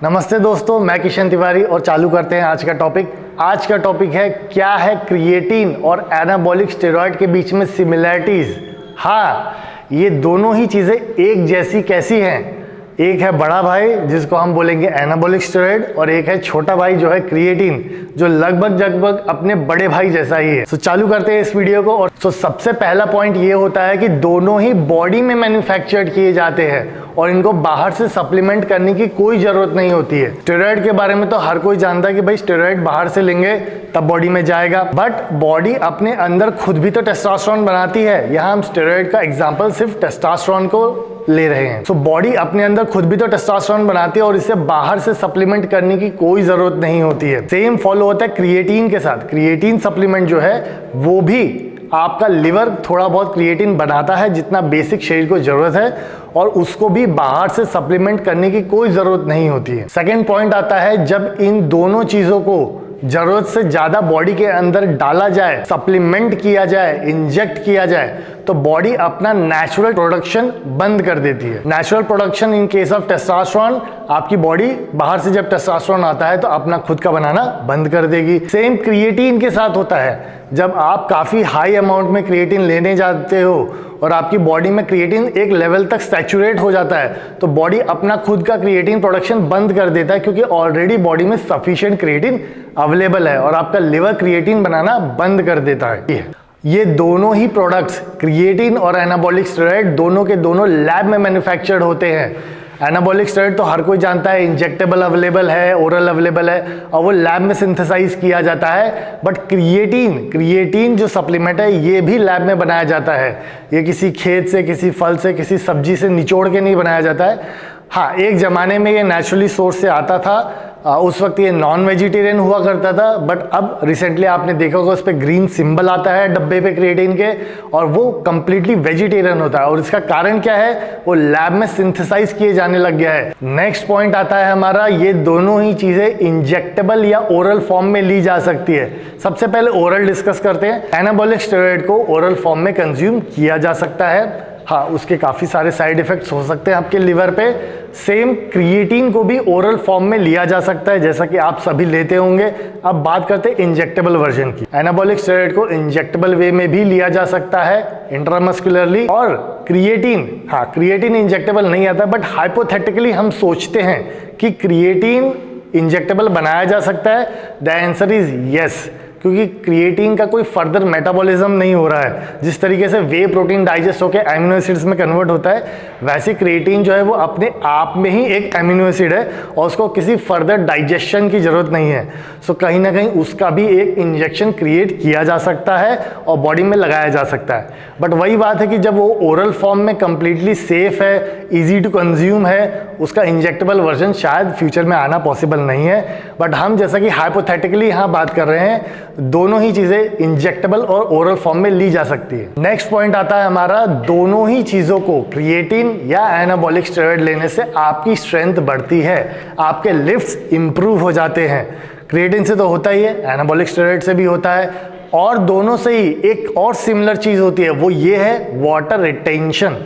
नमस्ते दोस्तों, मैं किशन तिवारी और चालू करते हैं आज का टॉपिक। आज का टॉपिक है क्या है क्रिएटिन और एनाबॉलिक स्टेरॉयड के बीच में सिमिलैरिटीज। हाँ, ये दोनों ही चीज़ें एक जैसी कैसी हैं। एक है बड़ा भाई जिसको हम बोलेंगे एनाबॉलिक स्टेरॉयड और एक है छोटा भाई जो है क्रिएटिन, जो लगभग अपने बड़े भाई जैसा ही है। तो चालू करते हैं इस वीडियो को। और सबसे पहला पॉइंट ये होता है कि दोनों ही बॉडी में मैन्युफैक्चर्ड किए जाते हैं और इनको बाहर से सप्लीमेंट करने की कोई जरूरत नहीं होती है। स्टेरॉयड के बारे में तो हर कोई जानता है कि भाई स्टेरॉयड बाहर से लेंगे तब बॉडी में जाएगा, बट बॉडी अपने अंदर खुद भी तो टेस्टोस्टेरोन बनाती है। यहाँ हम स्टेरॉयड का एग्जांपल सिर्फ टेस्टोस्टेरोन को ले रहे हैं। सो बॉडी अपने अंदर खुद भी तो टेस्टोस्टेरोन बनाती है और इसे बाहर से सप्लीमेंट करने की कोई जरूरत नहीं होती है। सेम फॉलो होता है क्रिएटिन के साथ। क्रिएटिन सप्लीमेंट जो है वो भी आपका लिवर थोड़ा बहुत क्रिएटिन बनाता है जितना बेसिक शरीर को जरूरत है, और उसको भी बाहर से सप्लीमेंट करने की कोई जरूरत नहीं होती है। सेकेंड पॉइंट आता है जब इन दोनों चीजों को जरूरत से ज्यादा बॉडी के अंदर डाला जाए, सप्लीमेंट किया जाए, इंजेक्ट किया जाए, तो बॉडी अपना नेचुरल प्रोडक्शन बंद कर देती है। Natural production in case of testosterone, आपकी बॉडी बाहर से जब टेस्टोस्टेरोन आता है तो अपना खुद का बनाना बंद कर देगी। सेम क्रिएटिन के साथ होता है। जब आप काफी हाई अमाउंट में क्रिएटिन लेने जाते हो और आपकी बॉडी में क्रिएटिन एक लेवल तक सैचुरेट हो जाता है तो बॉडी अपना खुद का क्रिएटिन प्रोडक्शन बंद कर देता है, क्योंकि ऑलरेडी बॉडी में सफिशिएंट क्रिएटिन अवेलेबल है और आपका लिवर क्रिएटिन बनाना बंद कर देता है। ये दोनों ही प्रोडक्ट्स, क्रिएटिन और एनाबॉलिक स्टेरॉयड, दोनों के दोनों लैब में मैन्युफैक्चर्ड होते हैं। एनाबॉलिक स्टेरॉयड तो हर कोई जानता है, इंजेक्टेबल अवेलेबल है, ओरल अवेलेबल है और वो लैब में सिंथेसाइज किया जाता है। बट क्रिएटिन जो सप्लीमेंट है ये भी लैब में बनाया जाता है। ये किसी खेत से, किसी फल से, किसी सब्जी से निचोड़ के नहीं बनाया जाता है। हाँ, एक ज़माने में ये नेचुरली सोर्स से आता था। उस वक्त ये नॉन वेजिटेरियन हुआ करता था, बट अब रिसेंटली आपने देखा होगा उस पर ग्रीन सिंबल आता है डब्बे पे क्रिएटिन के, और वो कंप्लीटली वेजिटेरियन होता है। और इसका कारण क्या है, वो लैब में सिंथेसाइज किए जाने लग गया है। नेक्स्ट पॉइंट आता है हमारा, ये दोनों ही चीजें इंजेक्टेबल या ओरल फॉर्म में ली जा सकती है। सबसे पहले ओरल डिस्कस करते हैं। एनाबॉलिक स्टेरॉयड को ओरल फॉर्म में कंज्यूम किया जा सकता है। हाँ, उसके काफ़ी सारे साइड इफेक्ट्स हो सकते हैं आपके लिवर पे। सेम क्रिएटिन को भी ओरल फॉर्म में लिया जा सकता है, जैसा कि आप सभी लेते होंगे। अब बात करते हैं इंजेक्टेबल वर्जन की। एनाबॉलिक स्टेरॉयड को इंजेक्टेबल वे में भी लिया जा सकता है, इंट्रामस्कुलरली। और क्रिएटिन इंजेक्टेबल नहीं आता, बट हाइपोथेटिकली हम सोचते हैं कि क्रिएटिन इंजेक्टेबल बनाया जा सकता है। द आंसर इज यस, क्योंकि क्रिएटिन का कोई फर्दर मेटाबॉलिज्म नहीं हो रहा है। जिस तरीके से वे प्रोटीन डाइजेस्ट होकर अमीनो एसिड्स में कन्वर्ट होता है, वैसे क्रिएटिन जो है वो अपने आप में ही एक अमीनो एसिड है और उसको किसी फर्दर डाइजेशन की जरूरत नहीं है। सो कहीं ना कहीं उसका भी एक इंजेक्शन क्रिएट किया जा सकता है और बॉडी में लगाया जा सकता है। बट वही बात है कि जब वो ओरल फॉर्म में कंप्लीटली सेफ है, ईजी टू कंज्यूम है, उसका इंजेक्टेबल वर्जन शायद फ्यूचर में आना पॉसिबल नहीं है। बट हम जैसा कि हाइपोथेटिकली यहाँ बात कर रहे हैं, दोनों ही चीजें इंजेक्टेबल और ओरल फॉर्म में ली जा सकती है। नेक्स्ट पॉइंट आता है हमारा, दोनों ही चीजों को, क्रिएटिन या एनाबॉलिक स्टेरॉयड लेने से आपकी स्ट्रेंथ बढ़ती है, आपके लिफ्ट्स इंप्रूव हो जाते हैं। क्रिएटिन से तो होता ही है, एनाबॉलिक स्टेरॉयड से भी होता है। और दोनों से ही एक और सिमिलर चीज होती है, वो ये है वाटर रिटेंशन।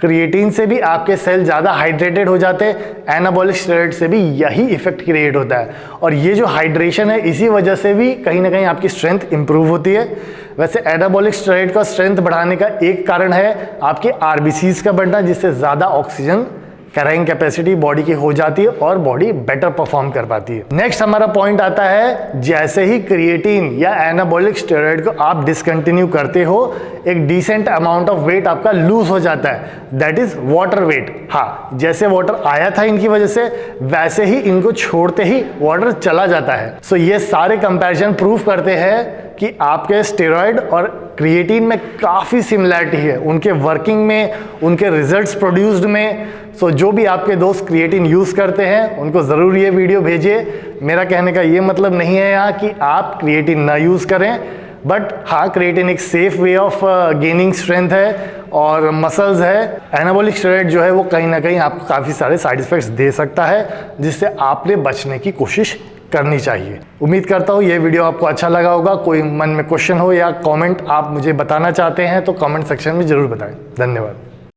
क्रिएटिन से भी आपके सेल ज़्यादा हाइड्रेटेड हो जाते हैं, एनाबॉलिक स्टेरॉयड से भी यही इफेक्ट क्रिएट होता है। और ये जो हाइड्रेशन है, इसी वजह से भी कहीं ना कहीं आपकी स्ट्रेंथ इंप्रूव होती है। वैसे एनाबॉलिक स्टेरॉयड का स्ट्रेंथ बढ़ाने का एक कारण है आपके आरबीसीज का बढ़ना, जिससे ज़्यादा ऑक्सीजन कैरिंग कैपेसिटी बॉडी की हो जाती है और बॉडी बेटर परफॉर्म कर पाती है। नेक्स्ट हमारा पॉइंट आता है, जैसे ही क्रिएटिन या एनाबॉलिक स्टेरॉयड को आप डिसकंटिन्यू करते हो, एक डिसेंट अमाउंट ऑफ वेट आपका लूज हो जाता है, दैट इज वाटर वेट। हाँ, जैसे वाटर आया था इनकी वजह से, वैसे ही इनको छोड़ते ही वाटर चला जाता है। सो ये सारे कंपैरिजन प्रूव करते हैं कि आपके स्टेरॉयड और क्रिएटिन में काफ़ी सिमिलैरिटी है, उनके वर्किंग में, उनके रिजल्ट्स प्रोड्यूस्ड में। सो जो भी आपके दोस्त क्रिएटिन यूज़ करते हैं उनको ज़रूर ये वीडियो भेजिए। मेरा कहने का ये मतलब नहीं है यहाँ कि आप क्रिएटिन ना यूज़ करें, बट हाँ, क्रिएटिन एक safe way of gaining strength है और मसल्स है। एनाबॉलिक स्टेरॉयड जो है वो कहीं ना कहीं आपको काफ़ी सारे साइड इफेक्ट्स दे सकता है, जिससे आपने बचने की कोशिश करनी चाहिए। उम्मीद करता हूँ ये वीडियो आपको अच्छा लगा होगा। कोई मन में क्वेश्चन हो या कमेंट आप मुझे बताना चाहते हैं तो कमेंट सेक्शन में ज़रूर बताएं। धन्यवाद।